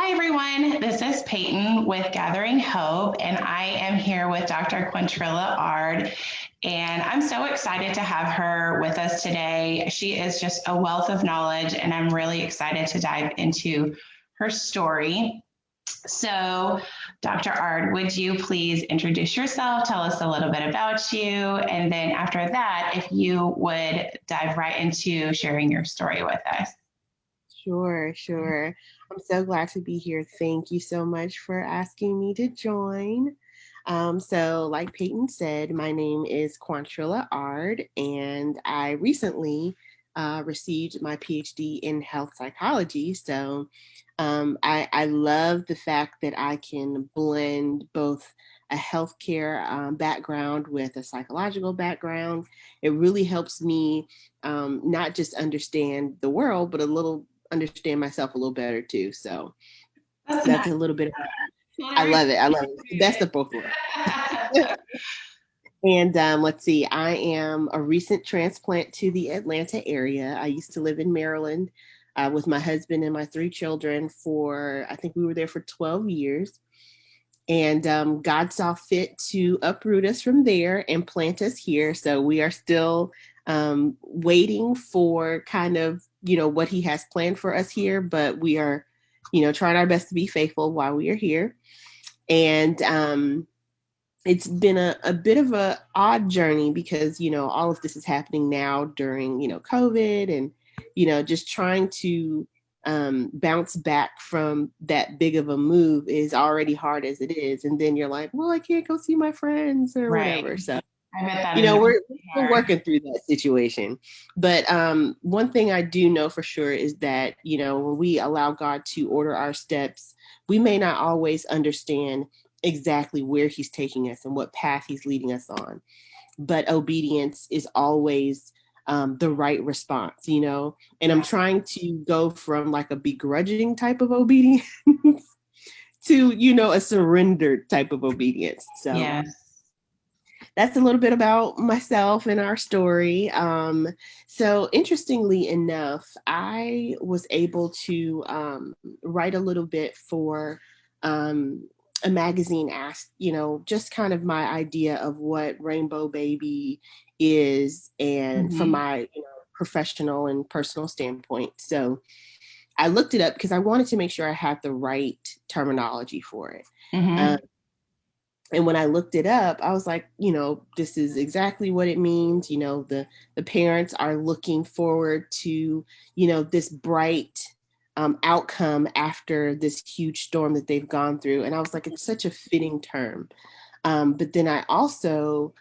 Hi, everyone. This is Peyton with Gathering Hope, and I am here with Dr. Quantrilla Ard. And I'm so excited to have her with us today. She is just a wealth of knowledge, and I'm really excited to dive into her story. So, Dr. Ard, would you please introduce yourself, tell us a little bit about you, and then after that, if you would dive right into sharing your story with us. Sure. I'm so glad to be here. Thank you so much for asking me to join. So, like Peyton said, my name is Quantrilla Ard, and I recently received my PhD in health psychology. So, I love the fact that I can blend both a healthcare background with a psychological background. It really helps me not just understand the world, but understand myself a little better too. So that's a little bit of, I love it. It's the best of both worlds. And let's see, I am a recent transplant to the Atlanta area. I used to live in Maryland with my husband and my 3 children I think we were there for 12 years. And God saw fit to uproot us from there and plant us here. So we are still waiting for kind of, what he has planned for us here, but we are, trying our best to be faithful while we are here. And it's been a bit of a odd journey because, all of this is happening now during, COVID and, just trying to bounce back from that big of a move is already hard as it is. And then you're like, well, I can't go see my friends or whatever. So I bet that is we're still working through that situation. But one thing I do know for sure is that, when we allow God to order our steps, we may not always understand exactly where he's taking us and what path he's leading us on. But obedience is always the right response, and I'm trying to go from like a begrudging type of obedience to, a surrendered type of obedience. So yes. That's a little bit about myself and our story. So interestingly enough, I was able to write a little bit for a magazine asked, just kind of my idea of what Rainbow Baby is and from my professional and personal standpoint. So I looked it up because I wanted to make sure I had the right terminology for it. And when I looked it up, I was like, this is exactly what it means. The parents are looking forward to, this bright outcome after this huge storm that they've gone through. And I was like, it's such a fitting term. But then I also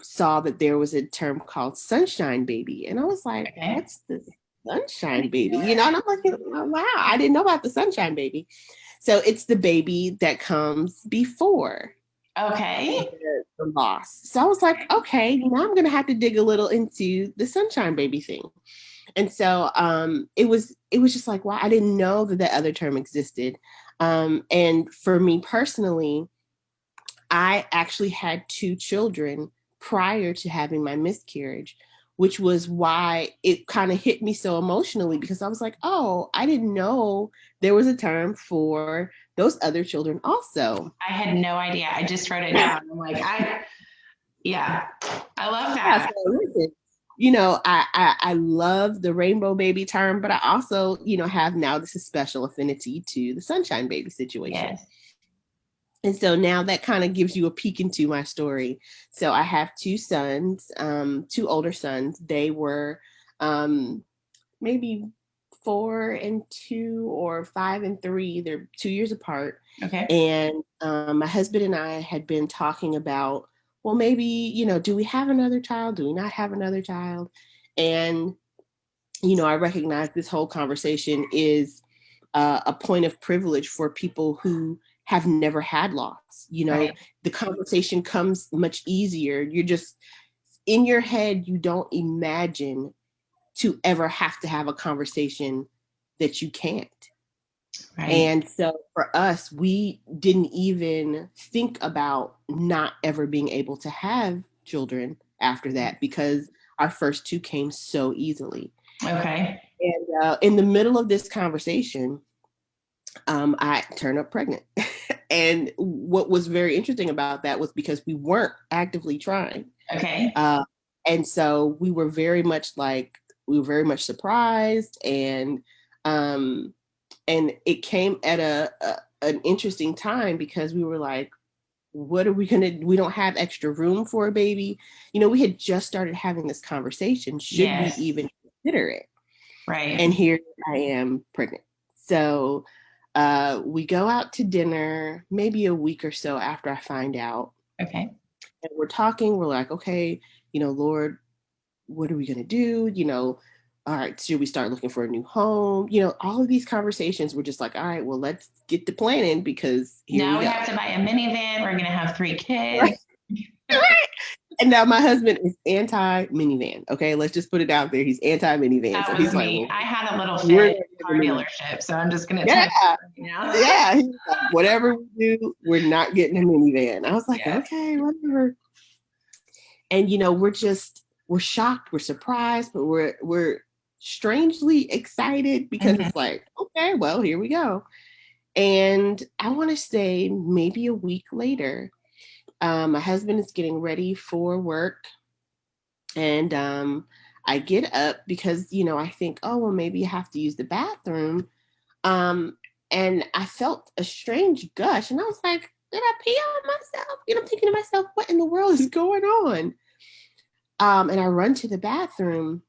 saw that there was a term called sunshine baby. And I was like, what's the sunshine baby? And I'm like, oh, wow, I didn't know about the sunshine baby. So it's the baby that comes before the loss. So I was like, okay, now I'm going to have to dig a little into the sunshine baby thing. And so it was just like, wow, I didn't know that other term existed. And for me personally, I actually had 2 children prior to having my miscarriage, which was why it kind of hit me so emotionally because I was like, oh, I didn't know there was a term for those other children also. I had no idea. I just wrote it down. I'm like, I love that. Yeah, so I love the rainbow baby term, but I also, have now this is special affinity to the sunshine baby situation. Yes. And so now that kind of gives you a peek into my story. So I have 2 sons, 2 older sons. They were maybe 4 and 2 or 5 and 3. They're 2 years apart. Okay. And my husband and I had been talking about, well, maybe, do we have another child? Do we not have another child? And, I recognize this whole conversation is a point of privilege for people who have never had loss. Right. The conversation comes much easier. You're just in your head, you don't imagine to ever have to have a conversation that you can't. Right. And so for us, we didn't even think about not ever being able to have children after that because our first 2 came so easily. Okay. And in the middle of this conversation, I turned up pregnant. And what was very interesting about that was because we weren't actively trying. Okay. And so we were very much surprised, and it came at an interesting time because we were like, what are we gonna we don't have extra room for a baby. We had just started having this conversation. Should we even consider it? Right. And here I am pregnant. So we go out to dinner maybe a week or so after I find out. Okay. And we're talking, we're like, okay, Lord, what are we gonna do? All right, should we start looking for a new home? All of these conversations were just like, all right, well, let's get to planning because here now we have to buy a minivan. We're gonna have 3 kids. Right. Right. And now my husband is anti minivan. Okay, let's just put it out there. He's anti minivan. That So was he's me. like, well, I had a little Fit car dealership, so I'm just gonna tell you now. Yeah. He's like, whatever we do, we're not getting a minivan. I was like, okay, whatever. And we're shocked, we're surprised, but we're strangely excited because it's like, okay, well, here we go. And I want to say maybe a week later, my husband is getting ready for work, and I get up because I think, oh well, maybe I have to use the bathroom, and I felt a strange gush, and I was like, did I pee on myself? I'm thinking to myself, what in the world is going on? And I run to the bathroom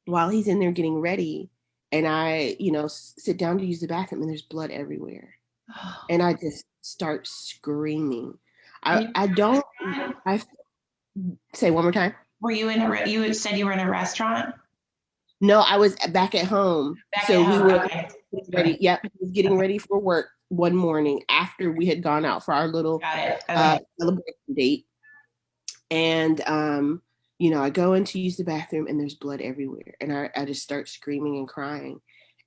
while he's in there getting ready, and I sit down to use the bathroom, and there's blood everywhere. And I just start screaming. I say one more time. Were you you said you were in a restaurant? No, I was back at home. We were ready. Yep, he was getting ready for work one morning after we had gone out for our little celebration date. And I go in to use the bathroom, and there's blood everywhere. And I just start screaming and crying.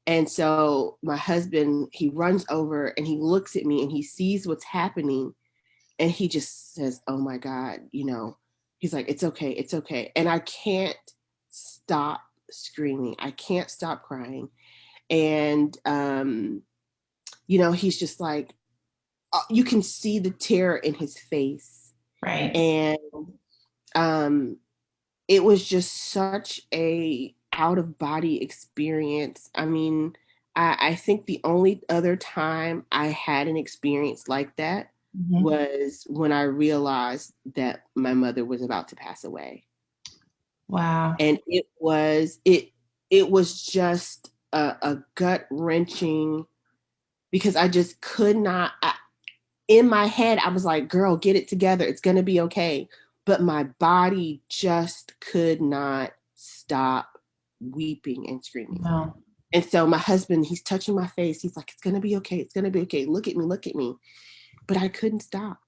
And so my husband, he runs over and he looks at me and he sees what's happening. And he just says, oh my God, he's like, it's okay, it's okay. And I can't stop screaming. I can't stop crying. And, he's just like, you can see the terror in his face. Right. And it was just such a out of body experience. I mean, I think the only other time I had an experience like that was when I realized that my mother was about to pass away. Wow. And it was just a gut wrenching, because I just could not, in my head, I was like, girl, get it together. It's going to be okay. But my body just could not stop weeping and screaming. Wow. And so my husband, he's touching my face. He's like, it's going to be okay. It's going to be okay. Look at me. Look at me. But I couldn't stop.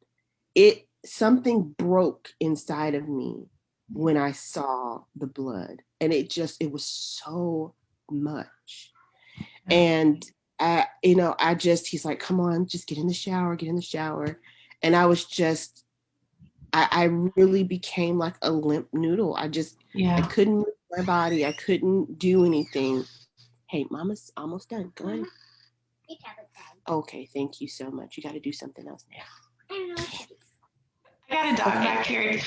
Something broke inside of me when I saw the blood. And it was so much. And he's like, come on, just get in the shower. And I was just, I really became like a limp noodle. I couldn't move my body. I couldn't do anything. Hey, Mama's almost done. Go ahead. Okay, thank you so much. You got to do something else now. I got a dog back here.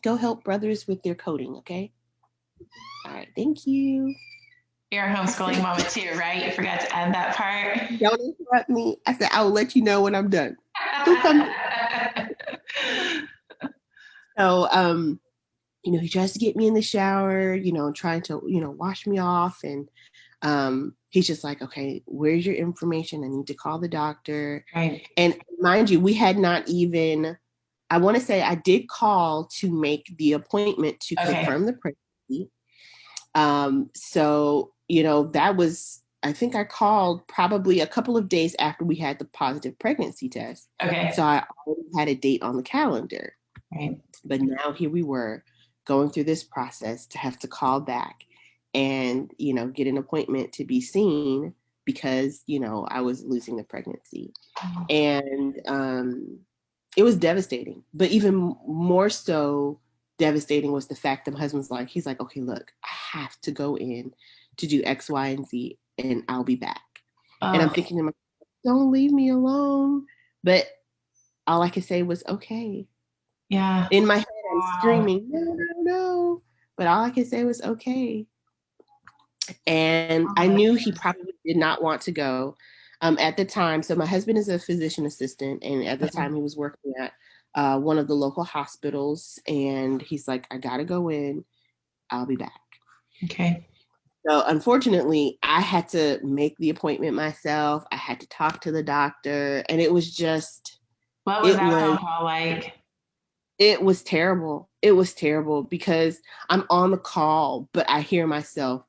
Go help brothers with their coding, okay? All right, thank you. You're a homeschooling mama too, right? You forgot to add that part. Don't interrupt me. I said, I will let you know when I'm done. So, he tries to get me in the shower, trying to, wash me off. And he's just like, okay, where's your information? I need to call the doctor. Right. And mind you, we had not even, I want to say I did call to make the appointment to confirm the pregnancy. So, that was, I think I called probably a couple of days after we had the positive pregnancy test. Okay. So I already had a date on the calendar. Right. But now here we were going through this process to have to call back and, get an appointment to be seen because, I was losing the pregnancy. And it was devastating. But even more so devastating was the fact that my husband's like, he's like, okay, look, I have to go in to do X, Y, and Z, and I'll be back. And I'm Oh, thinking to myself, don't leave me alone. But all I could say was, okay. yeah. In my head, I'm Wow. screaming, no, no, no. But all I could say was, okay. And Oh I my knew he goodness. probably did not want to go at the time. So my husband is a physician assistant, and at the Okay. time he was working at one of the local hospitals. And he's like, I gotta go in. I'll be back. Okay. So unfortunately, I had to make the appointment myself. I had to talk to the doctor, and it was just, What was it that was phone call like? it was terrible. It was terrible because I'm on the call, but I hear myself,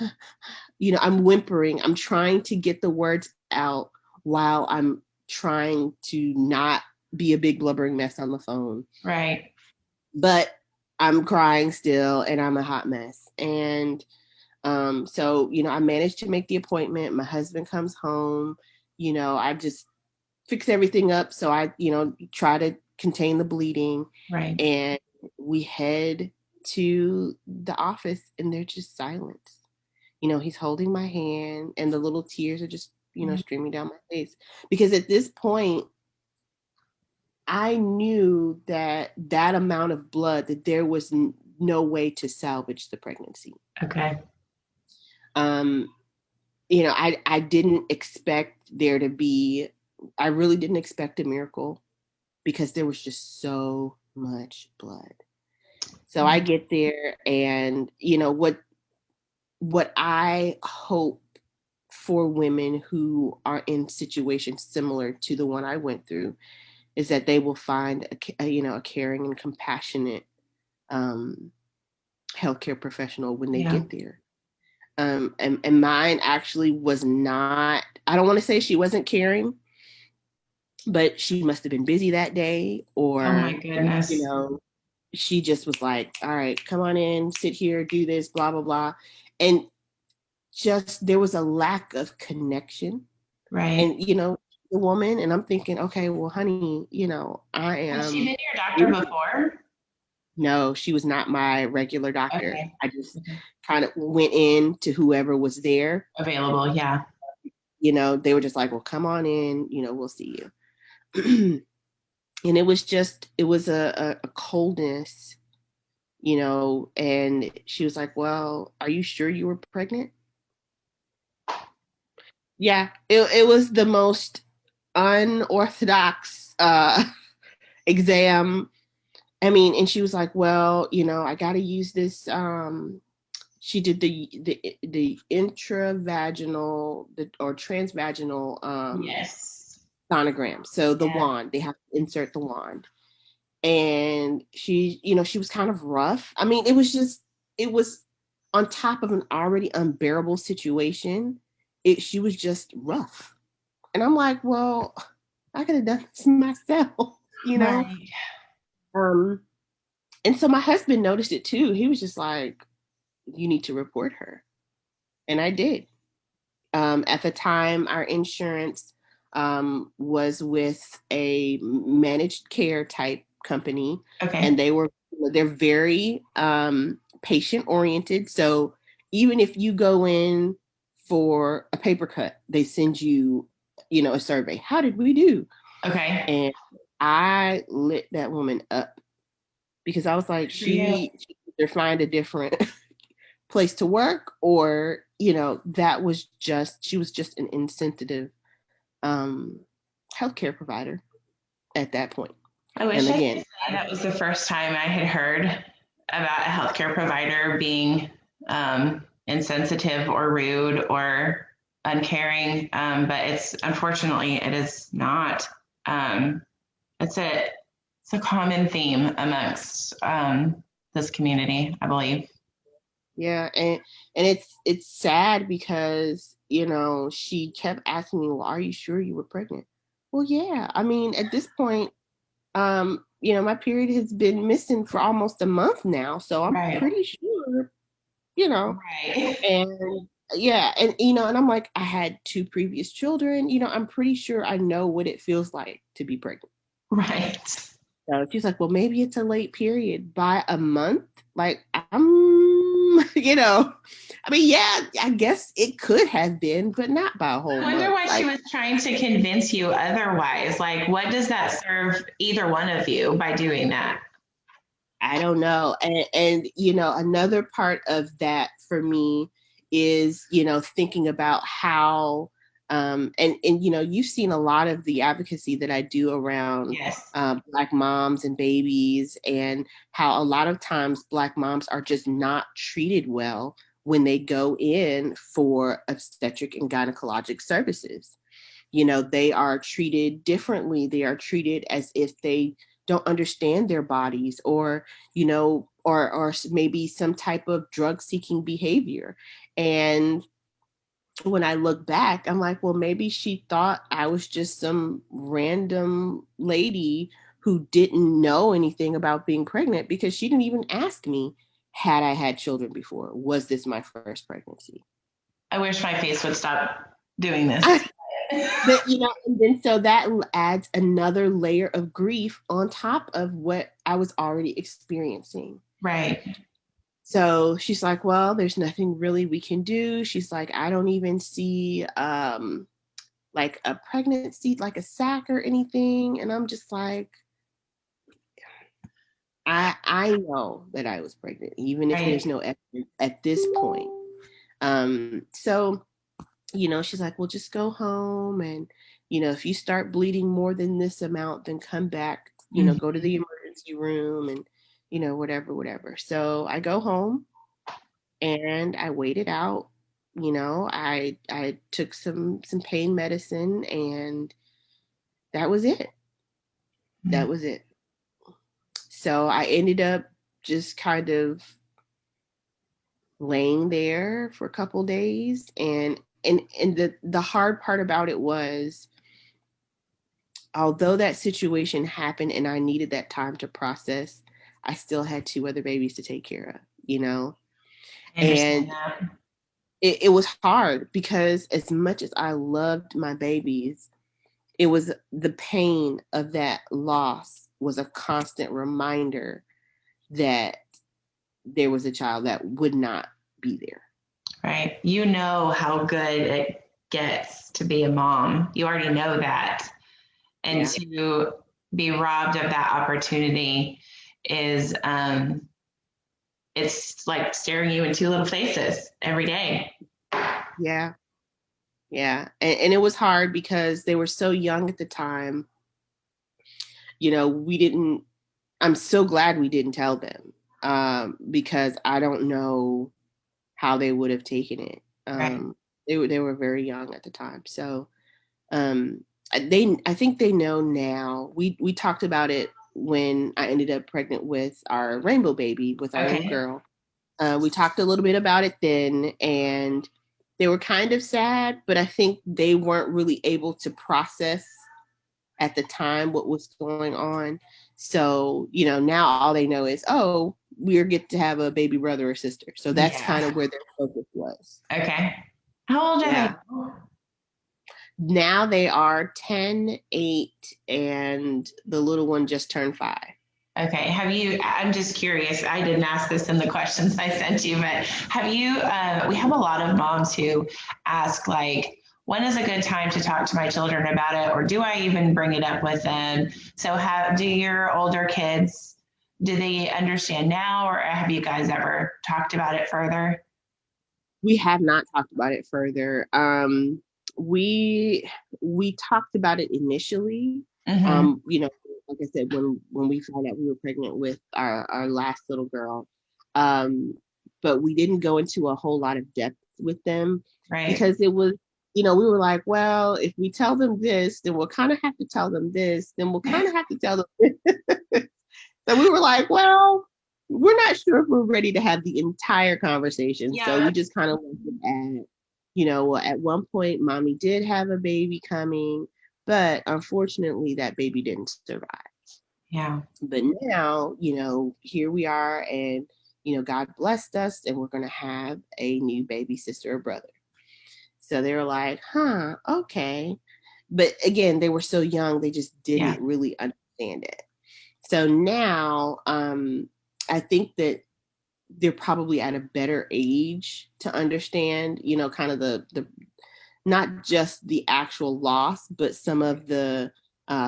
I'm whimpering. I'm trying to get the words out while I'm trying to not be a big blubbering mess on the phone. Right. But I'm crying still and I'm a hot mess. And so, I managed to make the appointment. My husband comes home. I just fix everything up. So I, try to contain the bleeding. Right. And we head to the office and they're just silent. He's holding my hand and the little tears are just, Mm. streaming down my face. Because at this point, I knew that amount of blood, that there was no way to salvage the pregnancy. Okay. Um, I didn't expect there to be, I really didn't expect a miracle because there was just so much blood. So I Yeah. get there and, what I hope for women who are in situations similar to the one I went through is that they will find a caring and compassionate um, healthcare professional when they Yeah. get there. And mine actually was not, I don't want to say she wasn't caring, but she must have been busy that day, Oh my or, you goodness. know, she just was like, all right, come on in, sit here, do this, blah, blah, blah. And just there was a lack of connection. Right. And, the woman, and I'm thinking, okay, well, honey, I Has she am been your doctor really, before? no, she was not my regular doctor. Okay. I just Okay. kind of went in to whoever was there. Available. Yeah. They were just like, well, come on in, we'll see you. And it was a coldness, and she was like, well, are you sure you were pregnant? Yeah, it was the most unorthodox exam. I mean, and she was like, well, I got to use this. She did the intravaginal or transvaginal Yes. sonogram. So the Yeah. wand, they have to insert the wand. And she was kind of rough. I mean, it was on top of an already unbearable situation. She was just rough. And I'm like, well, I could have done this myself, you know? Right. Um, and so my husband noticed it too. He was just like, you need to report her. And I did. At the time, our insurance was with a managed care type company, and Okay. they're very patient oriented. So even if you go in for a paper cut, they send you, a survey. How did we do? Okay. And I lit that woman up because I was like, Good for you. she either find a different place to work, or she was just an insensitive um healthcare provider at that point. I And wish I could again, say that was the first time I had heard about a healthcare provider being insensitive or rude or uncaring, but it's unfortunately it is not. Um, it's a it's a common theme amongst this community, I believe. yeah, and it's sad because she kept asking me, well, are you sure you were pregnant? Well, yeah, I mean, at this point, my period has been missing for almost a month now, so I'm Right. pretty sure, you know Right. and yeah, and and I'm like, I had two previous children, I'm pretty sure I know what it feels like to be pregnant. Right. So she's like, well, maybe it's a late period by a month. Like, I'm I mean, yeah, I guess it could have been, but not by a whole I wonder month. why she was trying to convince you otherwise. Like, what does that serve either one of you by doing that? I don't know. And another part of that for me is, thinking about how and you've seen a lot of the advocacy that I do around Yes. Black moms and babies, and how a lot of times Black moms are just not treated well when they go in for obstetric and gynecologic services. They are treated differently. They are treated as if they don't understand their bodies, or or maybe some type of drug seeking behavior. And when I look back, I'm like, well, maybe she thought I was just some random lady who didn't know anything about being pregnant, because she didn't even ask me, had I had children before? Was this my first pregnancy? I wish my face would stop doing this. But and then so that adds another layer of grief on top of what I was already experiencing. Right. So she's like, well, there's nothing really we can do. She's like, I don't even see like a pregnancy, like a sac or anything. And I'm just like, I know that I was pregnant, even if there's no evidence at this point. So she's like, well, just go home. And, if you start bleeding more than this amount, then come back, go to the emergency room and, whatever. So I go home and I waited out. I took some pain medicine, and that was it. That was it. So I ended up just kind of laying there for a couple days, and the hard part about it was, although that situation happened and I needed that time to process, I still had two other babies to take care of, I understand and that. it was hard, because as much as I loved my babies, it was the pain of that loss was a constant reminder that there was a child that would not be there. Right. You know how good it gets to be a mom. You already know that. And to be robbed of that opportunity is it's like staring you in two little faces every day. Yeah. Yeah. And it was hard because they were so young at the time. I'm so glad we didn't tell them, because I don't know how they would have taken it. Right. They were very young at the time. So I think they know now. We talked about it when I ended up pregnant with our rainbow baby, with our little girl. We talked a little bit about it then, and they were kind of sad, but I think they weren't really able to process at the time what was going on. So, now all they know is, oh, we're get to have a baby brother or sister. So that's kind of where their focus was. Okay. How old are they? Now they are 10, 8, and the little one just turned 5. Okay. I'm just curious. I didn't ask this in the questions I sent you, but we have a lot of moms who ask, like, when is a good time to talk to my children about it? Or do I even bring it up with them? So do your older kids, do they understand now, or have you guys ever talked about it further? We have not talked about it further. We talked about it initially. Like I said, when we found out we were pregnant with our last little girl, but we didn't go into a whole lot of depth with them, because it was, we were like, well, if we tell them this, then we'll kind of have to tell them this, then we'll kind of have to tell them this. So we were like, well, we're not sure if we're ready to have the entire conversation. Yeah. So we just kind of looked at, well, at one point, mommy did have a baby coming, but unfortunately, that baby didn't survive. Yeah. But now, here we are, and, God blessed us, and we're going to have a new baby sister or brother. So they were like, huh, okay. But again, they were so young, they just didn't really understand it. So now, I think that they're probably at a better age to understand, kind of the not just the actual loss, but some of the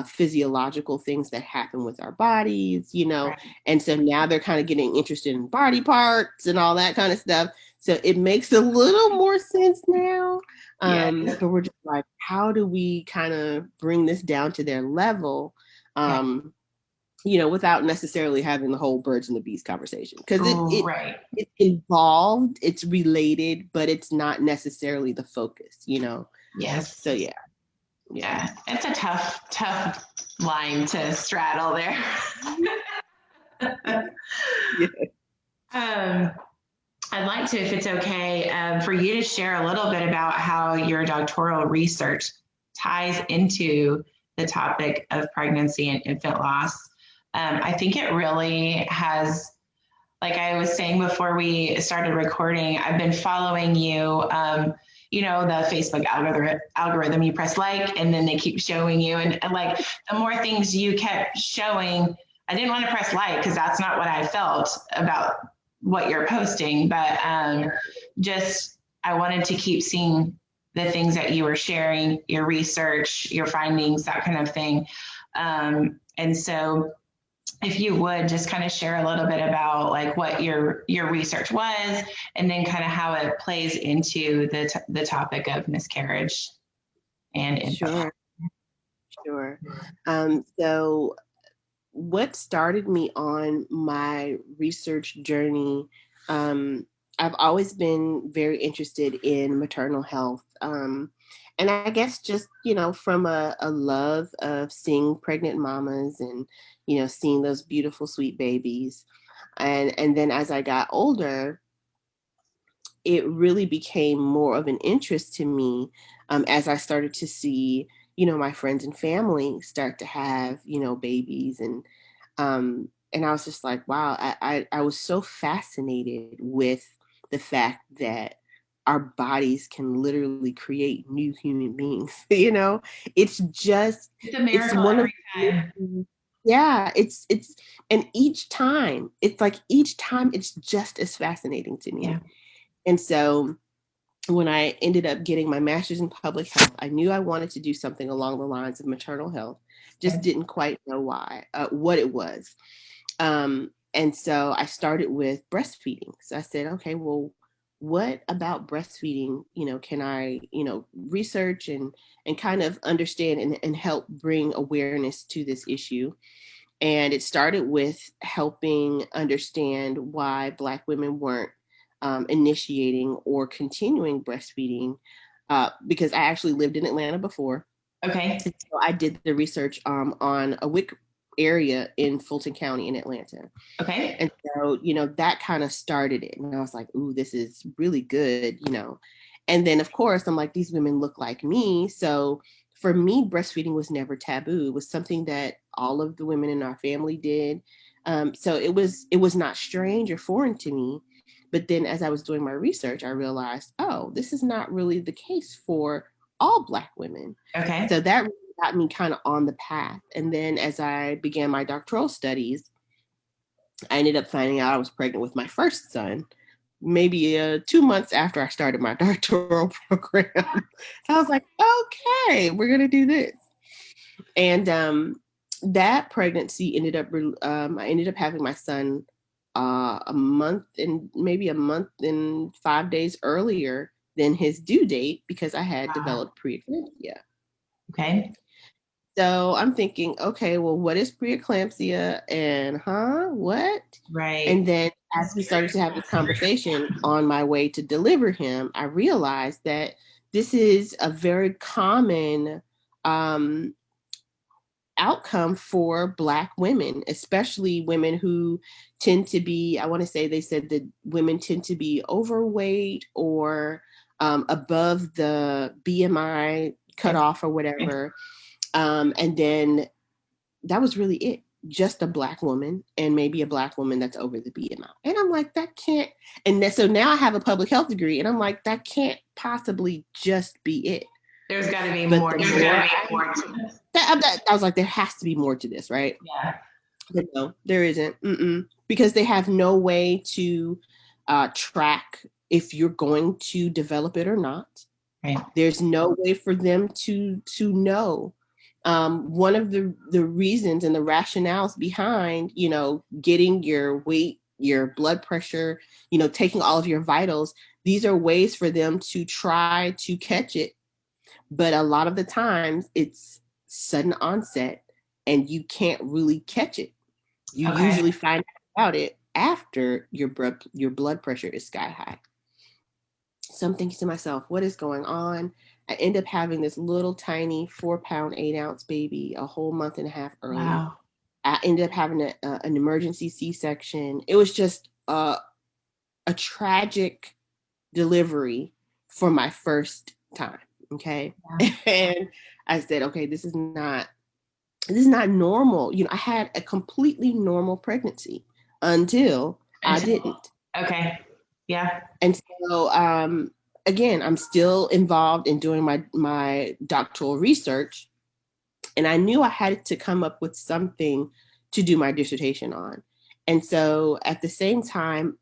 physiological things that happen with our bodies, Right. and so now they're kind of getting interested in body parts and all that kind of stuff. So it makes a little more sense now. Yeah. But we're just like, how do we kind of bring this down to their level? Yeah. Without necessarily having the whole birds and the bees conversation, because Right. it's involved, it's related, but it's not necessarily the focus. Yes. So yeah. It's a tough line to straddle there. Yeah. I'd like to, if it's okay, for you to share a little bit about how your doctoral research ties into the topic of pregnancy and infant loss. I think it really has, like I was saying before we started recording, I've been following you. The Facebook algorithm, you press like, and then they keep showing you. And like the more things you kept showing, I didn't want to press like because that's not what I felt about what you're posting, but just I wanted to keep seeing the things that you were sharing, your research, your findings, that kind of thing. And so if you would just kind of share a little bit about like what your research was, and then kind of how it plays into the topic of miscarriage and infant. Sure. So what started me on my research journey, I've always been very interested in maternal health. And I guess just, from a love of seeing pregnant mamas and, seeing those beautiful, sweet babies. And then as I got older, it really became more of an interest to me, as I started to see, my friends and family start to have, babies. And I was just like, wow, I was so fascinated with the fact that our bodies can literally create new human beings. It's just, It's a miracle one of every time. yeah, and each time it's just as fascinating to me. Yeah. And so when I ended up getting my master's in public health, I knew I wanted to do something along the lines of maternal health, just didn't quite know what it was. And so I started with breastfeeding. So I said, okay, well, what about breastfeeding, can I, research and kind of understand and help bring awareness to this issue. And it started with helping understand why Black women weren't initiating or continuing breastfeeding, because I actually lived in Atlanta before. Okay. So I did the research on a WIC area in Fulton County in Atlanta. Okay. And so, that kind of started it. And I was like, ooh, this is really good. And then, of course, I'm like, these women look like me. So for me, breastfeeding was never taboo. It was something that all of the women in our family did. So it was not strange or foreign to me. But then as I was doing my research, I realized, oh, this is not really the case for all Black women. Okay. So that really got me kind of on the path. And then as I began my doctoral studies, I ended up finding out I was pregnant with my first son, maybe 2 months after I started my doctoral program. So I was like, okay, we're going to do this. And that pregnancy I ended up having my son a month and 5 days earlier than his due date because I had developed preeclampsia. Okay. So I'm thinking, okay, well, what is preeclampsia and what? Right. And then as we started to have this conversation on my way to deliver him, I realized that this is a very common outcome for Black women, especially women who tend to be, I want to say they said that women tend to be overweight or above the BMI cutoff or whatever. And then that was really it. Just a Black woman and maybe a Black woman that's over the BMI. And I'm like, that can't, so now I have a public health degree and I'm like, that can't possibly just be it. There's got to be more. There's got to be more to this. I was like, there has to be more to this, right? Yeah. But no, there isn't. Because they have no way to track if you're going to develop it or not. Right. There's no way for them to know. One of the reasons and the rationales behind, getting your weight, your blood pressure, taking all of your vitals, these are ways for them to try to catch it. But a lot of the times it's sudden onset and you can't really catch it. You usually find out about it after your blood pressure is sky high. So I'm thinking to myself, what is going on? I end up having this little tiny 4-pound, 8-ounce baby a whole month and a half early. Wow. I ended up having an emergency C-section. It was just a tragic delivery for my first time. Okay. Yeah. And I said, okay, this is not normal. I had a completely normal pregnancy until I didn't. Okay. Yeah. And so, again, I'm still involved in doing my doctoral research. And I knew I had to come up with something to do my dissertation on. And so at the same time,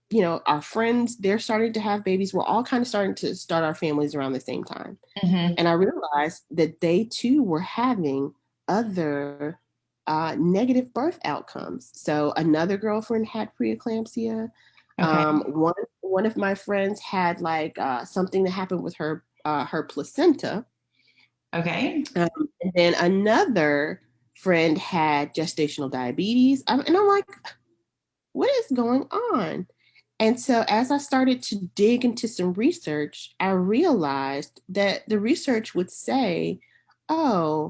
our friends, they're starting to have babies. We're all kind of starting to start our families around the same time. Mm-hmm. And I realized that they too were having other negative birth outcomes. So another girlfriend had preeclampsia. Okay. One of my friends had something that happened with her placenta. Okay. And then another friend had gestational diabetes. And I'm like, what is going on? And so as I started to dig into some research, I realized that the research would say, a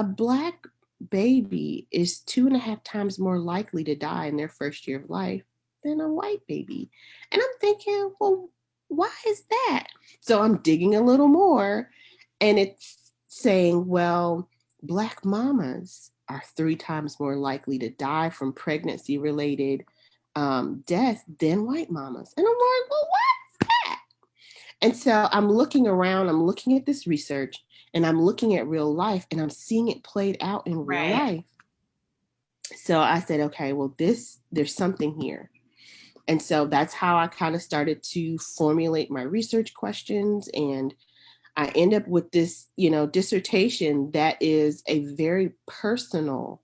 Black baby is 2.5 times more likely to die in their first year of life than a white baby. And I'm thinking, well, why is that? So I'm digging a little more, and it's saying, well, Black mamas are 3 times more likely to die from pregnancy-related death than white mamas. And I'm like, well, what's that? And so I'm looking around, I'm looking at this research, and I'm looking at real life, and I'm seeing it played out in real life. So I said, okay, well, there's something here. And so that's how I kind of started to formulate my research questions. And I end up with this, dissertation that is a very personal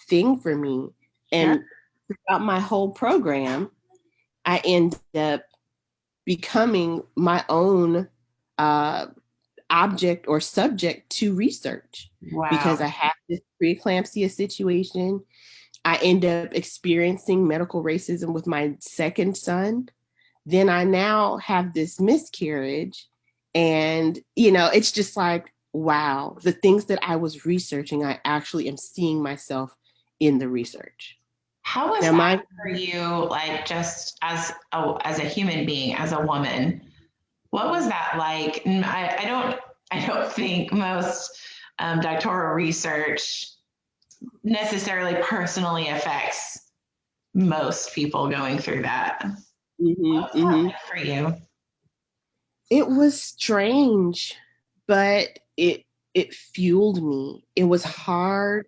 thing for me. And throughout my whole program, I end up becoming my own object or subject to research. Wow. Because I have this preeclampsia situation. I end up experiencing medical racism with my second son. Then I now have this miscarriage. And, it's just like, wow, the things that I was researching, I actually am seeing myself in the research. How was that for you, just as a human being, as a woman? What was that like? I don't think most doctoral research necessarily personally affects most people going through that. Mm-hmm, what was that like for you? It was strange, but it fueled me. It was hard,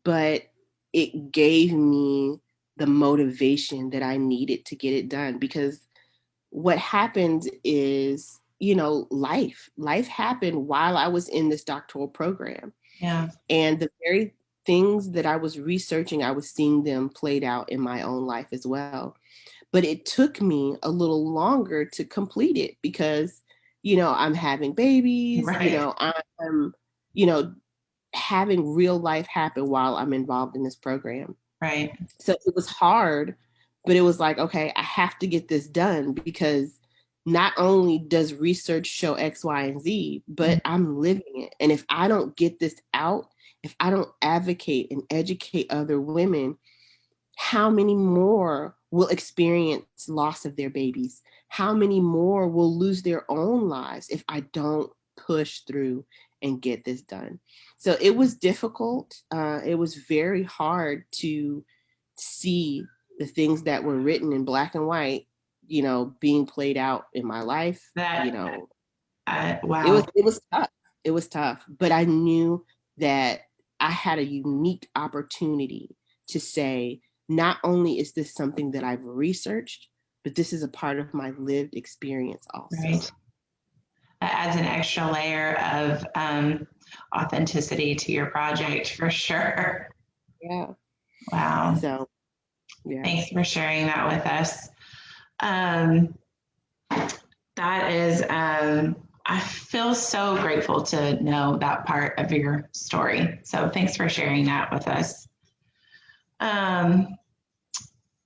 but it gave me the motivation that I needed to get it done. Because what happened is, life happened while I was in this doctoral program. Yeah. And the very things that I was researching, I was seeing them played out in my own life as well. But it took me a little longer to complete it because, I'm having babies, right. I'm, having real life happen while I'm involved in this program. Right. So it was hard, but it was like, okay, I have to get this done because not only does research show X, Y, and Z, but I'm living it. And if I don't get this out, if I don't advocate and educate other women, how many more will experience loss of their babies? How many more will lose their own lives if I don't push through and get this done? So it was difficult. It was very hard to see the things that were written in black and white, being played out in my life. Wow. It was tough. It was tough, but I knew that I had a unique opportunity to say, not only is this something that I've researched, but this is a part of my lived experience also. Right. That adds an extra layer of authenticity to your project for sure. Yeah. Wow. So, yeah. Thanks for sharing that with us. That is, I feel so grateful to know that part of your story. So thanks for sharing that with us.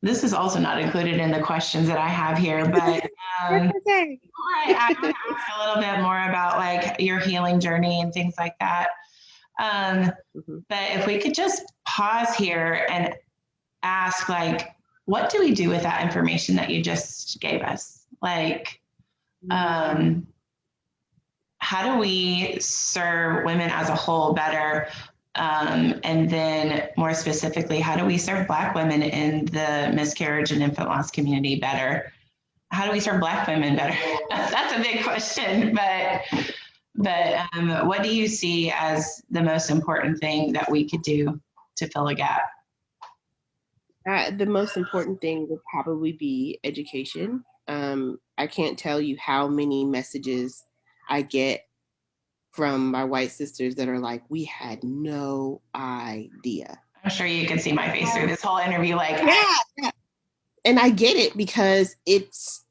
This is also not included in the questions that I have here, but Okay. I want to ask a little bit more about like your healing journey and things like that. But if we could just pause here and ask, like, what do we do with that information that you just gave us? Like, how do we serve women as a whole better? And then more specifically, how do we serve Black women in the miscarriage and infant loss community better? How do we serve Black women better? That's a big question, but what do you see as the most important thing that we could do to fill a gap? The most important thing would probably be education. I can't tell you how many messages I get from my white sisters that are like, we had no idea. I'm sure you can see my face through this whole interview. Like, yeah. And I get it because it's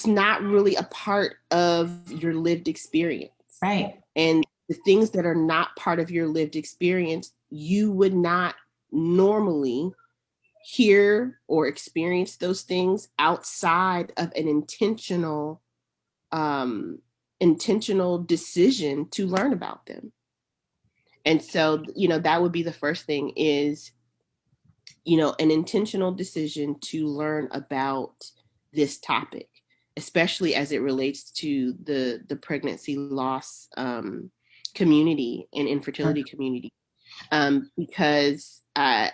not really a part of your lived experience. Right. And the things that are not part of your lived experience, you would not normally hear or experience those things outside of an intentional decision to learn about them. And so, that would be the first thing is, an intentional decision to learn about this topic, especially as it relates to the pregnancy loss community and infertility community. Because I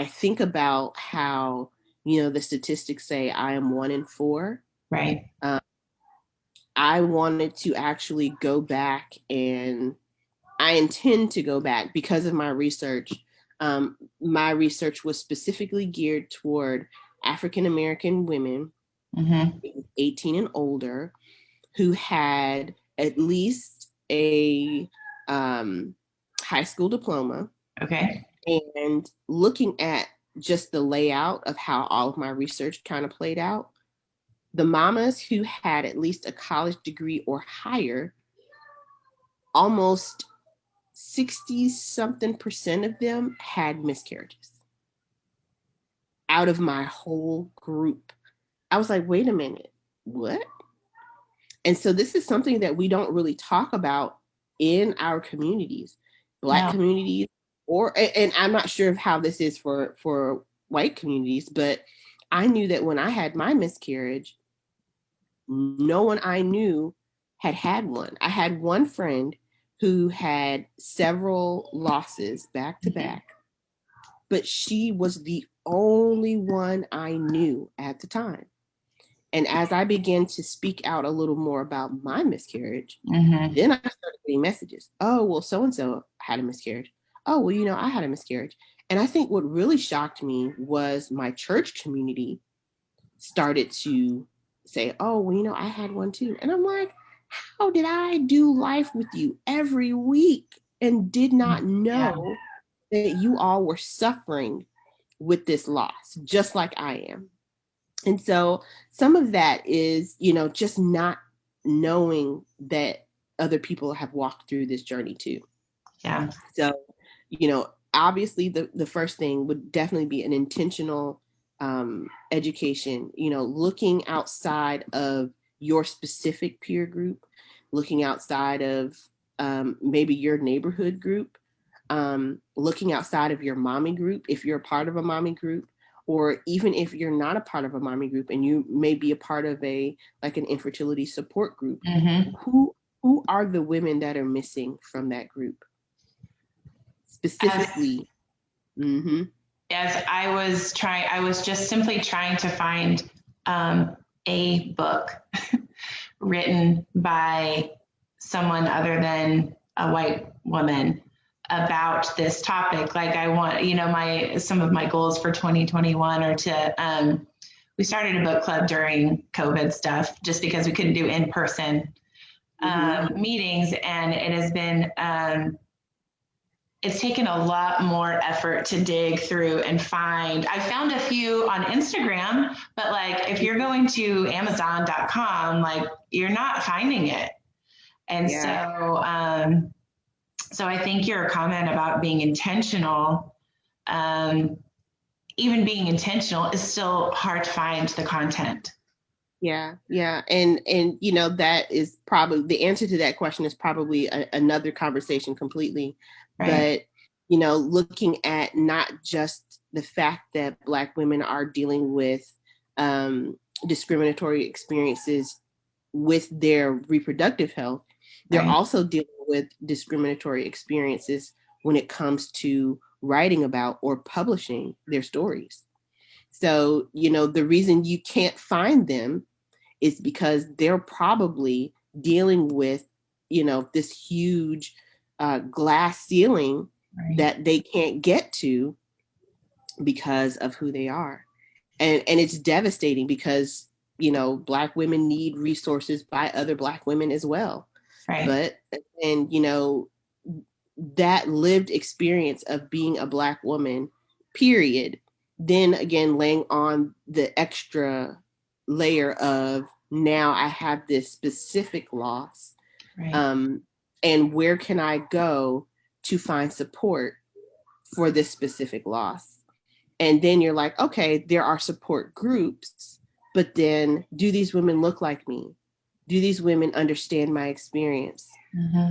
think about how, the statistics say I am 1 in 4. Right. I wanted to actually go back, and I intend to go back because of my research. My research was specifically geared toward African American women, 18 and older, who had at least a high school diploma. Okay. And looking at just the layout of how all of my research kind of played out, the mamas who had at least a college degree or higher, almost 60-something% of them had miscarriages out of my whole group. I was like, wait a minute, what? And so this is something that we don't really talk about in our communities, Black communities, and I'm not sure of how this is for white communities, but I knew that when I had my miscarriage, no one I knew had one. I had one friend who had several losses back to back, but she was the only one I knew at the time. And as I began to speak out a little more about my miscarriage, then I started getting messages. Oh, well, so-and-so had a miscarriage. Oh, well, I had a miscarriage. And I think what really shocked me was my church community started to say, oh, well, I had one too. And I'm like, how did I do life with you every week and did not know that you all were suffering with this loss, just like I am? And so some of that is, just not knowing that other people have walked through this journey too. Yeah. So, obviously the first thing would definitely be an intentional education, looking outside of your specific peer group, looking outside of maybe your neighborhood group, looking outside of your mommy group, if you're a part of a mommy group, or even if you're not a part of a mommy group and you may be a part of an infertility support group, who are the women that are missing from that group? Specifically. As I was just simply trying to find a book written by someone other than a white woman about this topic. Like I want, some of my goals for 2021 are to we started a book club during COVID stuff just because we couldn't do in-person meetings. And it has been, it's taken a lot more effort to dig through and find. I found a few on Instagram, but like if you're going to Amazon.com, like you're not finding it. And so I think your comment about being intentional, even being intentional is still hard to find the content. Yeah. And you know, that is probably the answer to that question is probably another conversation completely. Right. But, you know, looking at not just the fact that Black women are dealing with discriminatory experiences with their reproductive health, they're also dealing with discriminatory experiences when it comes to writing about or publishing their stories. So, you know, the reason you can't find them is because they're probably dealing with, you know, this huge glass ceiling that they can't get to because of who they are. And it's devastating because, you know, Black women need resources by other Black women as well. But, and, you know, that lived experience of being a Black woman, period, then again, laying on the extra layer of now I have this specific loss. And where can I go to find support for this specific loss? And then you're like, okay, there are support groups, but then do these women look like me? Do these women understand my experience?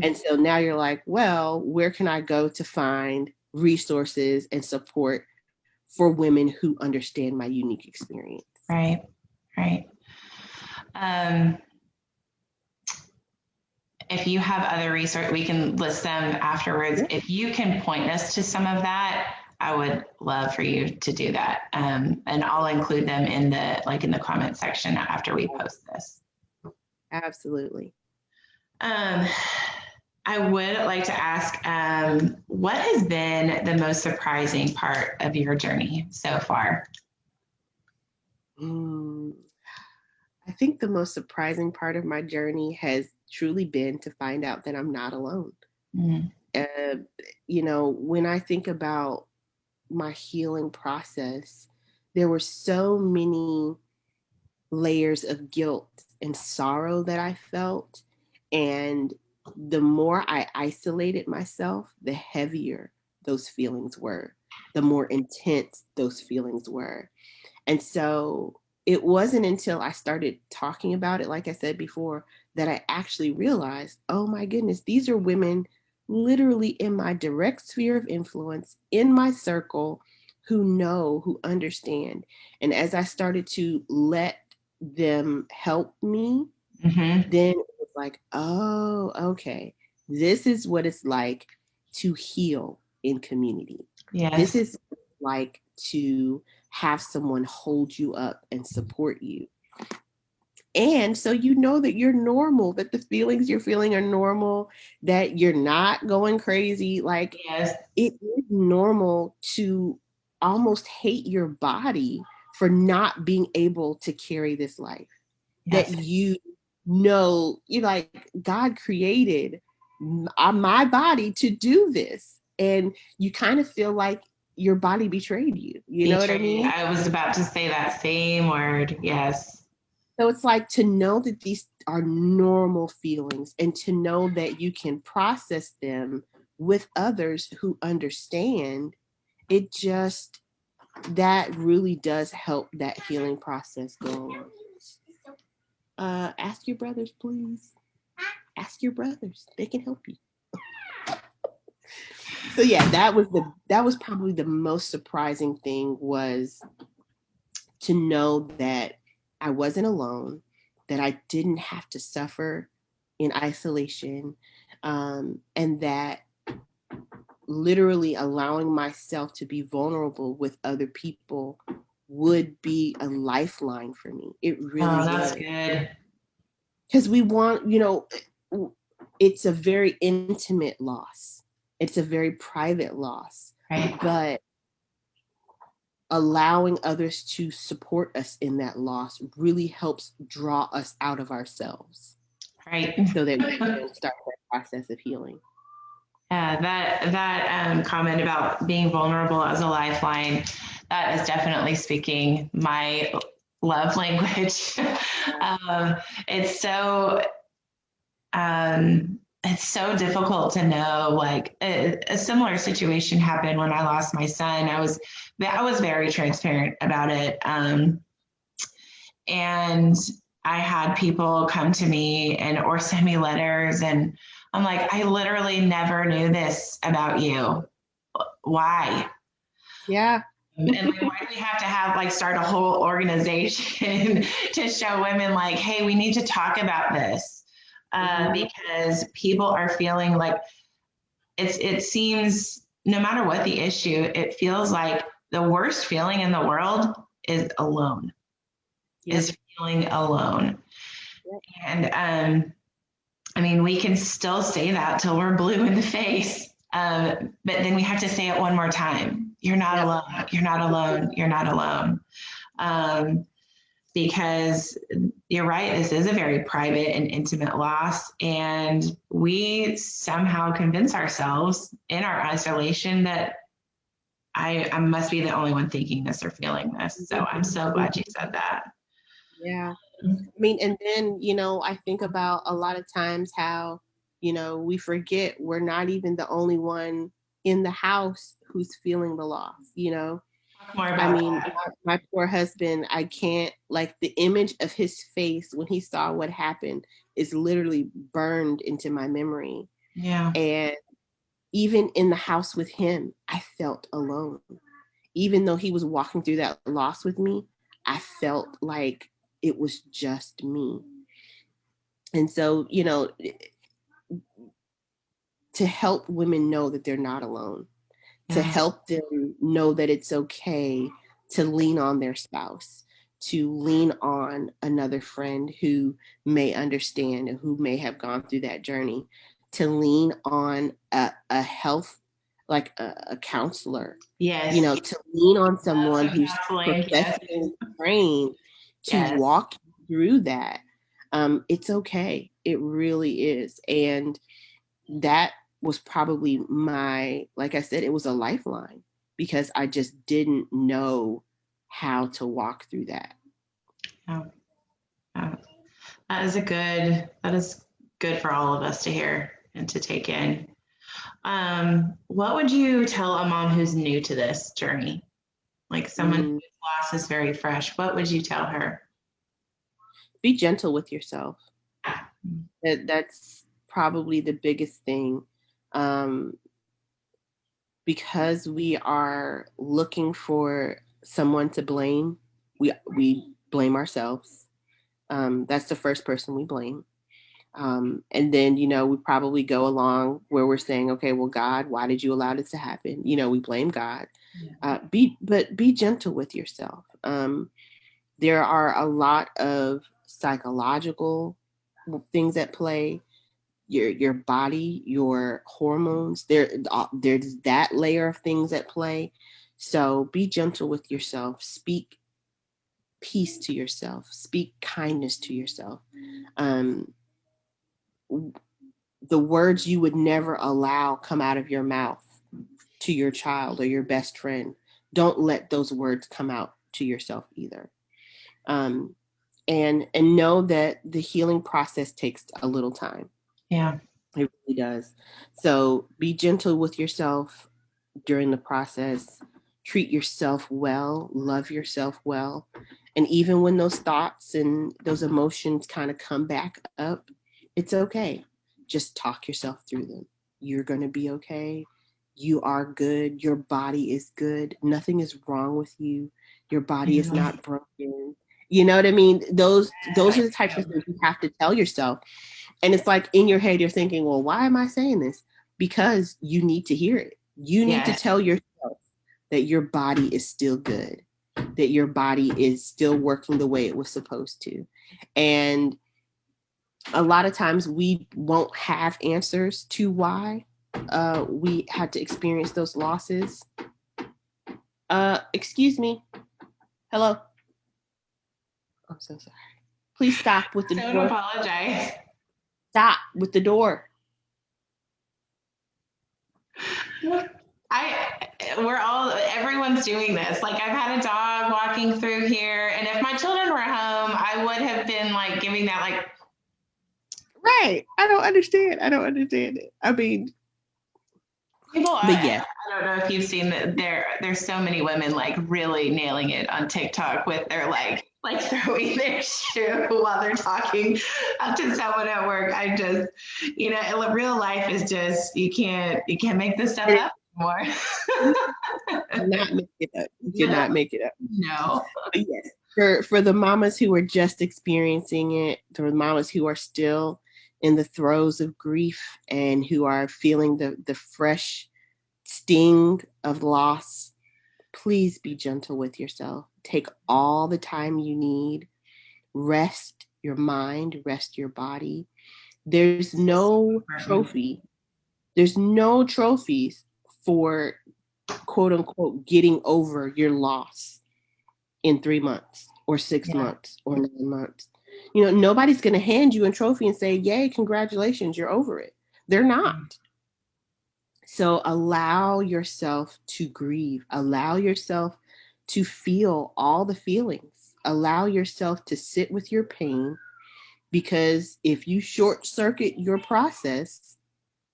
And so now you're like, well, where can I go to find resources and support for women who understand my unique experience? Right. If you have other research, we can list them afterwards. If you can point us to some of that, I would love for you to do that. And I'll include them in the comment section after we post this. Absolutely. I would like to ask, what has been the most surprising part of your journey so far? I think the most surprising part of my journey has truly been to find out that I'm not alone. You know, when I think about my healing process, there were so many layers of guilt and sorrow that I felt. And the more I isolated myself, the heavier those feelings were, the more intense those feelings were. And so it wasn't until I started talking about it, like I said before, that I actually realized, oh my goodness, these are women literally in my direct sphere of influence, in my circle, who know, who understand. And as I started to let them help me, then it was like, oh, okay, this is what it's like to heal in community. This is like to have someone hold you up and support you. And so you know that you're normal, that the feelings you're feeling are normal, that you're not going crazy. Like, it is normal to almost hate your body for not being able to carry this life. That you know, you like, God created my body to do this. And you kind of feel like your body betrayed you. You know what I mean? I was about to say that same word. Yes. So it's like to know that these are normal feelings and to know that you can process them with others who understand. It just, that really does help that healing process go on. Ask your brothers, please. Ask your brothers. They can help you. So yeah, that was probably the most surprising thing, was to know that I wasn't alone, that I didn't have to suffer in isolation, and that literally allowing myself to be vulnerable with other people would be a lifeline for me. It really that's good. Because we want, you know, it's a very intimate loss. It's a very private loss. But allowing others to support us in that loss really helps draw us out of ourselves. Right. So that we can start that process of healing. Yeah, that comment about being vulnerable as a lifeline, that is definitely speaking my love language. um, it's so it's so difficult to know. Like a similar situation happened when I lost my son. I was very transparent about it, and I had people come to me and or send me letters, and I'm like, I literally never knew this about you. Why? Yeah. And like, why do we have to have like start a whole organization to show women like, hey, we need to talk about this, because people are feeling like it seems no matter what the issue, it feels like the worst feeling in the world is alone, is feeling alone. And I mean, we can still say that till we're blue in the face, but then we have to say it one more time. You're not alone. You're not alone. You're not alone. Because you're right, this is a very private and intimate loss. And we somehow convince ourselves in our isolation that I must be the only one thinking this or feeling this. So I'm so glad you said that. Yeah. I mean, and then, I think about a lot of times how, we forget we're not even the only one in the house who's feeling the loss, More about my poor husband, I can't, like, the image of his face when he saw what happened is literally burned into my memory. Yeah. And even in the house with him, I felt alone. Even though he was walking through that loss with me, I felt like it was just me. And so, to help women know that they're not alone, to help them know that it's okay to lean on their spouse, to lean on another friend who may understand and who may have gone through that journey, to lean on a health, like a counselor. Yes. To lean on someone who's professionally trained to walk through that. It's okay. It really is. And that was probably like I said, it was a lifeline because I just didn't know how to walk through that. Oh, that is good for all of us to hear and to take in. What would you tell a mom who's new to this journey? Like someone whose loss is very fresh, what would you tell her? Be gentle with yourself. That's probably the biggest thing. Because we are looking for someone to blame, we blame ourselves. That's the first person we blame. And then, we probably go along where we're saying, okay, well, God, why did you allow this to happen? We blame God. But be gentle with yourself. There are a lot of psychological things at play. Your body, your hormones, there's that layer of things at play. So be gentle with yourself. Speak peace to yourself. Speak kindness to yourself. The words you would never allow come out of your mouth to your child or your best friend, don't let those words come out to yourself either. And know that the healing process takes a little time. Yeah. It really does. So be gentle with yourself during the process. Treat yourself well, love yourself well. And even when those thoughts and those emotions kind of come back up, it's okay. Just talk yourself through them. You're going to be okay. You are good. Your body is good. Nothing is wrong with you. Your body is not broken. You know what I mean? Those are the types of things you have to tell yourself. And it's like in your head, you're thinking, well, why am I saying this? Because you need to hear it. You need to tell yourself that your body is still good, that your body is still working the way it was supposed to. And a lot of times we won't have answers to why we had to experience those losses. Excuse me. Hello. I'm so sorry. Please stop with the Don't door. apologize. Stop with the door. Everyone's doing this. Like, I've had a dog walking through here, and if my children were home, I would have been like giving that like. Right. I don't understand it. I mean, but yeah. I don't know if you've seen that there's so many women like really nailing it on TikTok with their like throwing their shoe while they're talking to someone at work. I just, real life is just, you can't make this stuff up anymore. Not make it up. You cannot make it up. No. But yes, for the mamas who are just experiencing it, for the mamas who are still in the throes of grief and who are feeling the fresh sting of loss, please be gentle with yourself. Take all the time you need. Rest your mind, rest your body. There's no trophy. There's no trophies for quote unquote getting over your loss in 3 months or 6 months or 9 months. Nobody's going to hand you a trophy and say, yay, congratulations, you're over it. They're not. So allow yourself to grieve. Allow yourself to feel all the feelings. Allow yourself to sit with your pain, because if you short circuit your process,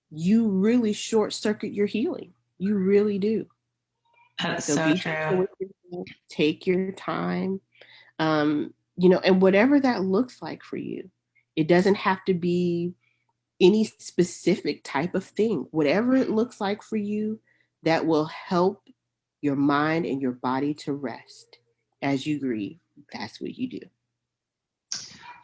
you really short circuit your healing. You really do. That's so true. Take your time, and whatever that looks like for you. It doesn't have to be any specific type of thing. Whatever it looks like for you, that will help your mind and your body to rest as you grieve. That's what you do.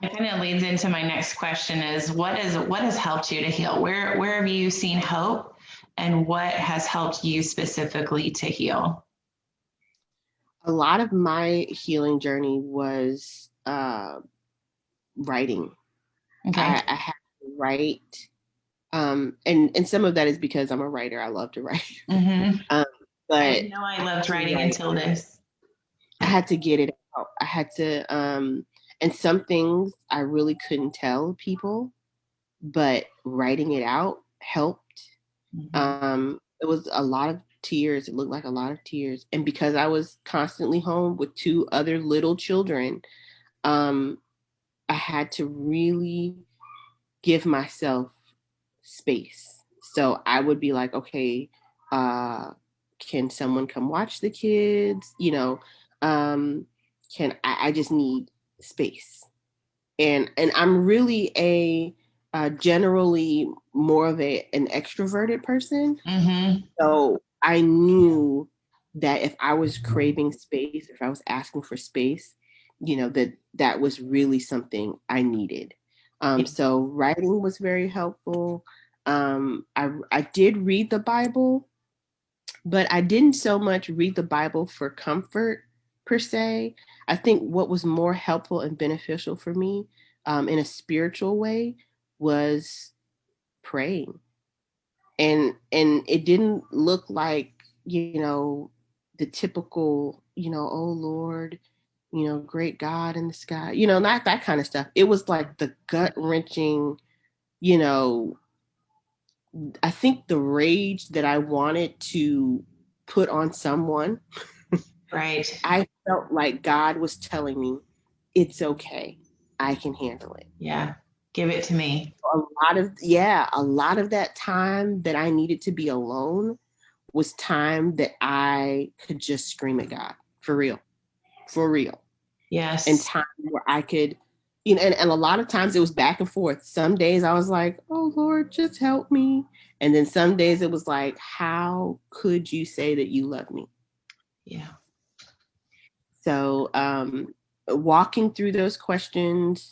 It kind of leads into my next question is what has helped you to heal? Where have you seen hope, and what has helped you specifically to heal? A lot of my healing journey was writing. Okay. I had to write, and some of that is because I'm a writer. I love to write. Mm-hmm. But I didn't know I loved writing until this. I had to get it out. I had to, and some things I really couldn't tell people, but writing it out helped. Mm-hmm. It was a lot of tears. It looked like a lot of tears. And because I was constantly home with 2 other little children, I had to really give myself space. So I would be like, okay, can someone come watch the kids? I just need space. And I'm really generally more of an extroverted person. Mm-hmm. So I knew that if I was craving space, if I was asking for space, that was really something I needed. So writing was very helpful. I did read the Bible, but I didn't so much read the Bible for comfort per se. I think what was more helpful and beneficial for me in a spiritual way was praying. And it didn't look like, the typical, oh Lord, great God in the sky, not that kind of stuff. It was like the gut wrenching, I think the rage that I wanted to put on someone. Right. I felt like God was telling me, it's okay. I can handle it. Yeah. Give it to me. A lot of that time that I needed to be alone was time that I could just scream at God. For real. Yes. And time where I could, and a lot of times it was back and forth. Some days I was like, oh Lord, just help me. And then some days it was like, how could you say that you love me? Yeah. So walking through those questions,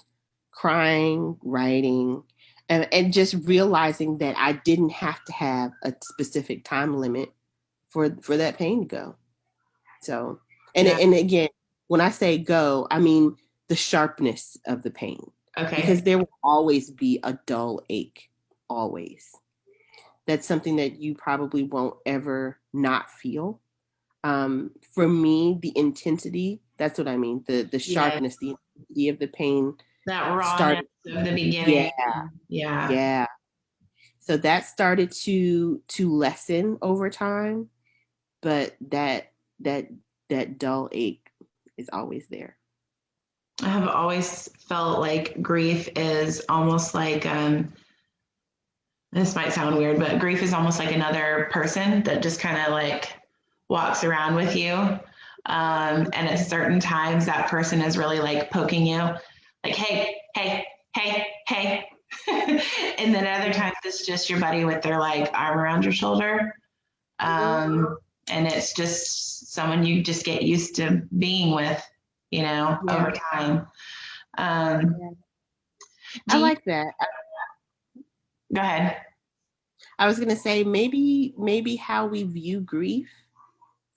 crying, writing, and just realizing that I didn't have to have a specific time limit for that pain to go. So, and again, when I say go, I mean the sharpness of the pain. Okay. Because there will always be a dull ache, always. That's something that you probably won't ever not feel. For me, the intensity, that's what I mean. The sharpness, the intensity of the pain. That rawness started. of the beginning. Yeah. Yeah. Yeah. So that started to lessen over time, but that that dull ache is always there. I have always felt like grief is almost like this might sound weird, but grief is almost like another person that just kind of like walks around with you. And at certain times, that person is really like poking you, like, hey, hey, hey, hey. And then other times, it's just your buddy with their like arm around your shoulder. And it's just someone you just get used to being with, over time. I like that. Go ahead. I was gonna say maybe how we view grief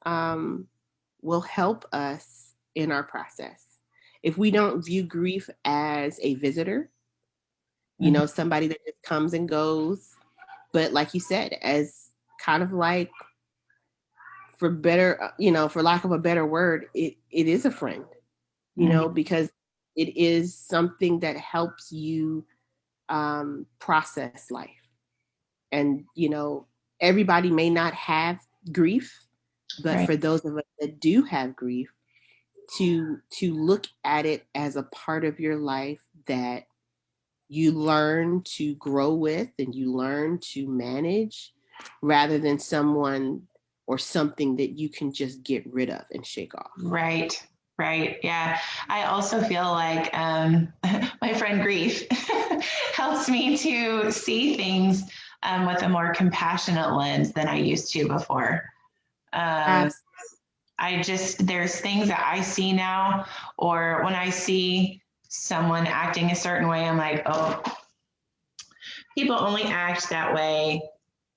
will help us in our process. If we don't view grief as a visitor, somebody that just comes and goes, but like you said, as kind of like, for better, for lack of a better word, it is a friend, because it is something that helps you process life. And, everybody may not have grief, but Right. for those of us that do have grief, to look at it as a part of your life that you learn to grow with and you learn to manage, rather than someone or something that you can just get rid of and shake off. Right. Right. Yeah. I also feel like my friend Grief helps me to see things with a more compassionate lens than I used to before. There's things that I see now, or when I see someone acting a certain way, I'm like, oh, people only act that way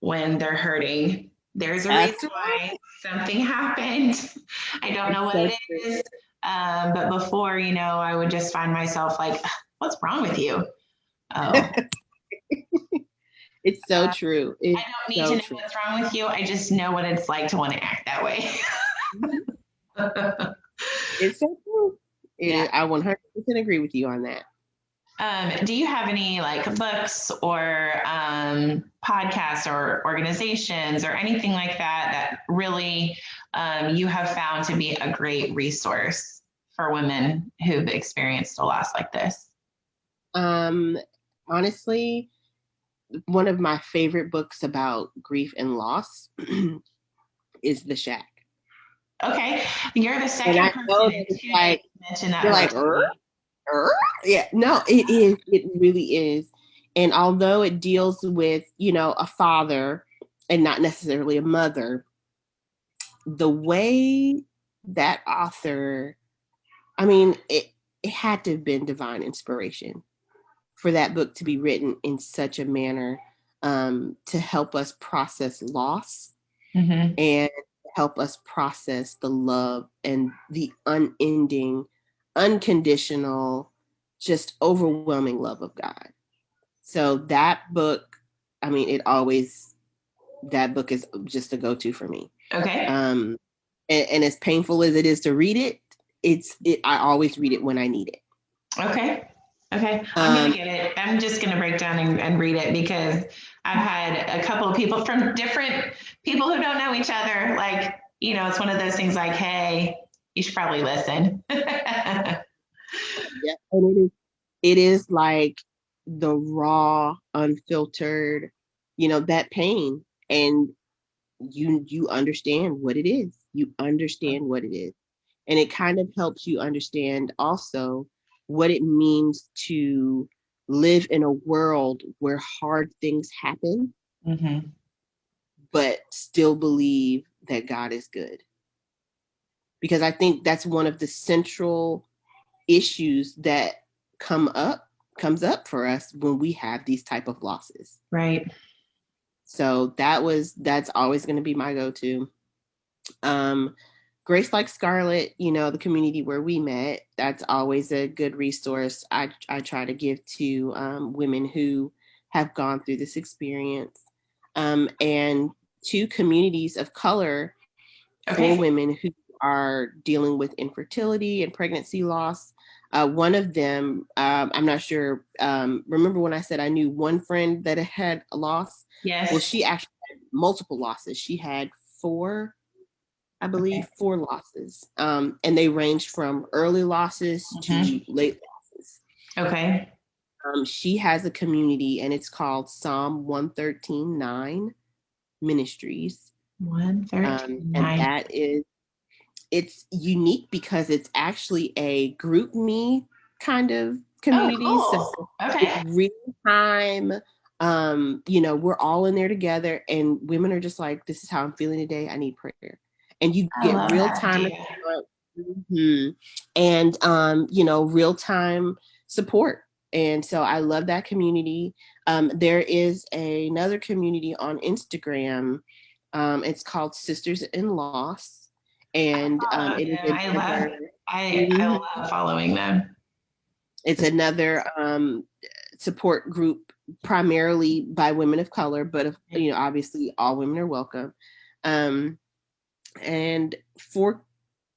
when they're hurting. There's a reason why something happened. I don't know what it is. But before, I would just find myself like, what's wrong with you? Oh. It's so true. I don't need to know what's wrong with you. I just know what it's like to want to act that way. It's so true. I 100% agree with you on that. Do you have any like books or podcasts or organizations or anything like that really you have found to be a great resource for women who've experienced a loss like this? Honestly, one of my favorite books about grief and loss is The Shack. Okay, you're the second person to mention that. You're like, yeah, no, it is. It really is. And although it deals with, a father and not necessarily a mother, the way that author, I mean, it had to have been divine inspiration for that book to be written in such a manner to help us process loss and help us process the love and the unending, unconditional, just overwhelming love of God. So that book, I mean, that book is just a go-to for me. Okay. And as painful as it is to read it, I always read it when I need it. Okay. I'm going to get it. I'm just going to break down and read it, because I've had a couple of people from different people who don't know each other. Like, it's one of those things like, hey, you should probably listen. Yeah. And it is like the raw, unfiltered, that pain. And you understand what it is. You understand what it is. And it kind of helps you understand also what it means to live in a world where hard things happen, but still believe that God is good. Because I think that's one of the central issues that comes up for us when we have these type of losses. Right. So that's always going to be my go-to. Grace Like Scarlet, the community where we met, that's always a good resource. I try to give to women who have gone through this experience. And to communities of color, for Okay. women who are dealing with infertility and pregnancy loss. One of them, I'm not sure, remember when I said I knew one friend that had a loss? Well, Yes. she actually had multiple losses. She had four, I believe, Okay. four losses. And they ranged from early losses to late losses. Okay. She has a community and it's called Psalm 113:9 Ministries. And 113:9. that is, it's unique because it's actually a group me kind of Oh, community. So cool. it's Okay. real time. We're all in there together and women are just like, this is how I'm feeling today. I need prayer. And you I get love real that time idea. response. And real time support. And so I love that community. There is another community on Instagram. It's called Sisters in Loss, and Follow it is them. another. I Mhm. love following them. It's another support group, primarily by women of color, but obviously all women are welcome. Um, and for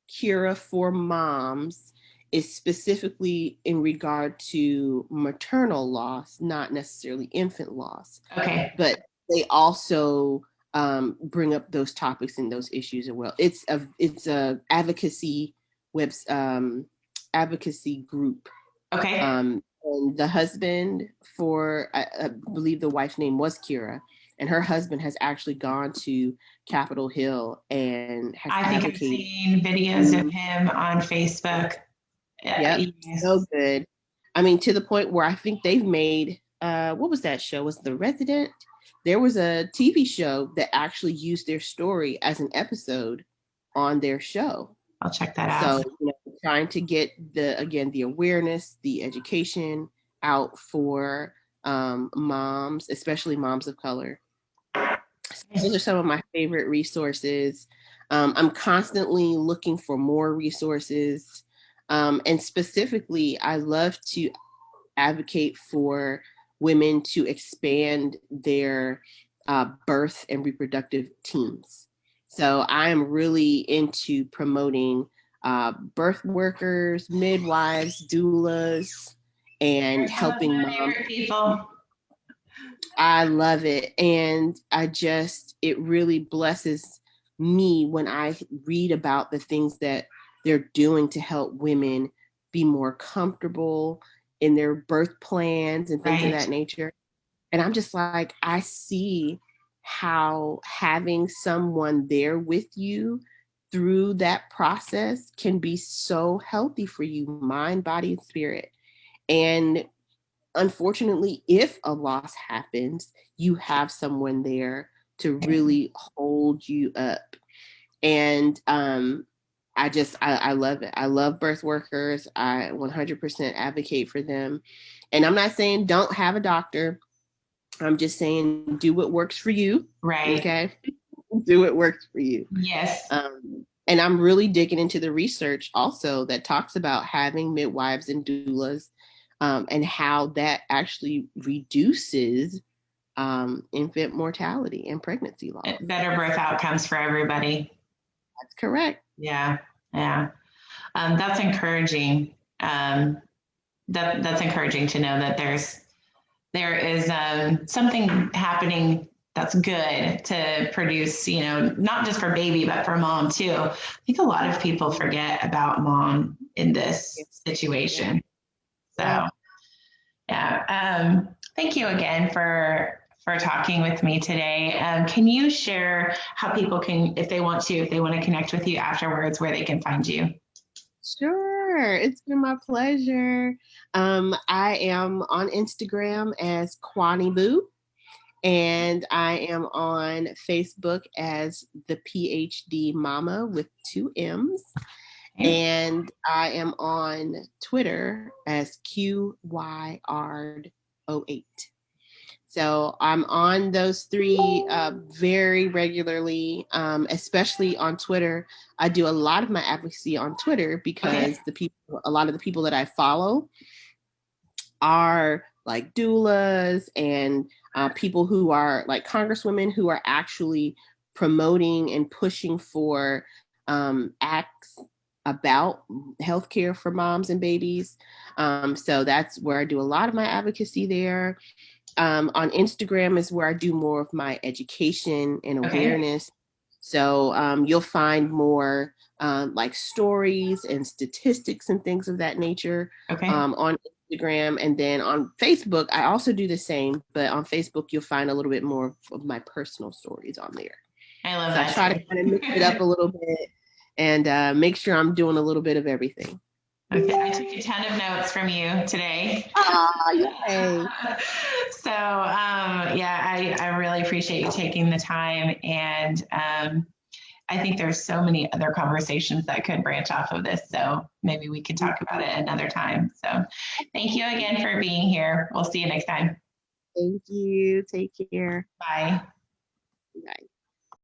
Cura for Moms is specifically in regard to maternal loss, not necessarily infant loss, Okay. but they also bring up those topics and those issues as well. It's a advocacy group. Okay. And the husband for I believe the wife's name was Kira, and her husband has actually gone to Capitol Hill and has I think I've advocated. seen videos of him on Facebook. Yep, so Yes. good. I mean, to the point where I think they've made what was that show? Was it The Resident? There was a TV show that actually used their story as an episode on their show. I'll check that out. So, trying to get the awareness, the education out for moms, especially moms of color. Those are some of my favorite resources. I'm constantly looking for more resources. And specifically, I love to advocate for women to expand their birth and reproductive teams. So I am really into promoting birth workers, midwives, doulas, and They're some of helping my moms. favorite people. I love it. And it really blesses me when I read about the things that they're doing to help women be more comfortable in their birth plans and things of Right. that nature. And I'm just like, I see how having someone there with you through that process can be so healthy for you, mind, body, and spirit. And unfortunately, if a loss happens, you have someone there to really hold you up. And I love it. I love birth workers. I 100% advocate for them. And I'm not saying don't have a doctor. I'm just saying do what works for you. Right. Okay. Do what works for you. Yes. And I'm really digging into the research also that talks about having midwives and doulas, and how that actually reduces infant mortality and pregnancy loss. Better birth outcomes for everybody. That's correct. Yeah. Yeah. That's encouraging. That's encouraging to know that there is something happening that's good to produce, not just for baby, but for mom too. I think a lot of people forget about mom in this situation. So, yeah. Thank you again for talking with me today. Can you share how people can, if they want to connect with you afterwards, where they can find you? Sure. It's been my pleasure. I am on Instagram as Kwani Boo. And I am on Facebook as the PhD Mama with two M's. And I am on Twitter as QYArd08. So I'm on those three very regularly, especially on Twitter. I do a lot of my advocacy on Twitter because a lot of the people that I follow are like doulas and people who are like congresswomen who are actually promoting and pushing for acts about healthcare for moms and babies. So that's where I do a lot of my advocacy there. On Instagram is where I do more of my education and Okay. awareness. So you'll find more like stories and statistics and things of that nature Okay. on Instagram. And then on Facebook, I also do the same, but on Facebook, you'll find a little bit more of my personal stories on there. I love So I that try to too. kind of mix it up a little bit and make sure I'm doing a little bit of everything. Okay, I took a ton of notes from you today. Ah, yay. So, yeah, I really appreciate you taking the time. And I think there's so many other conversations that could branch off of this. So maybe we could talk about it another time. So thank you again for being here. We'll see you next time. Thank you. Take care. Bye. Bye.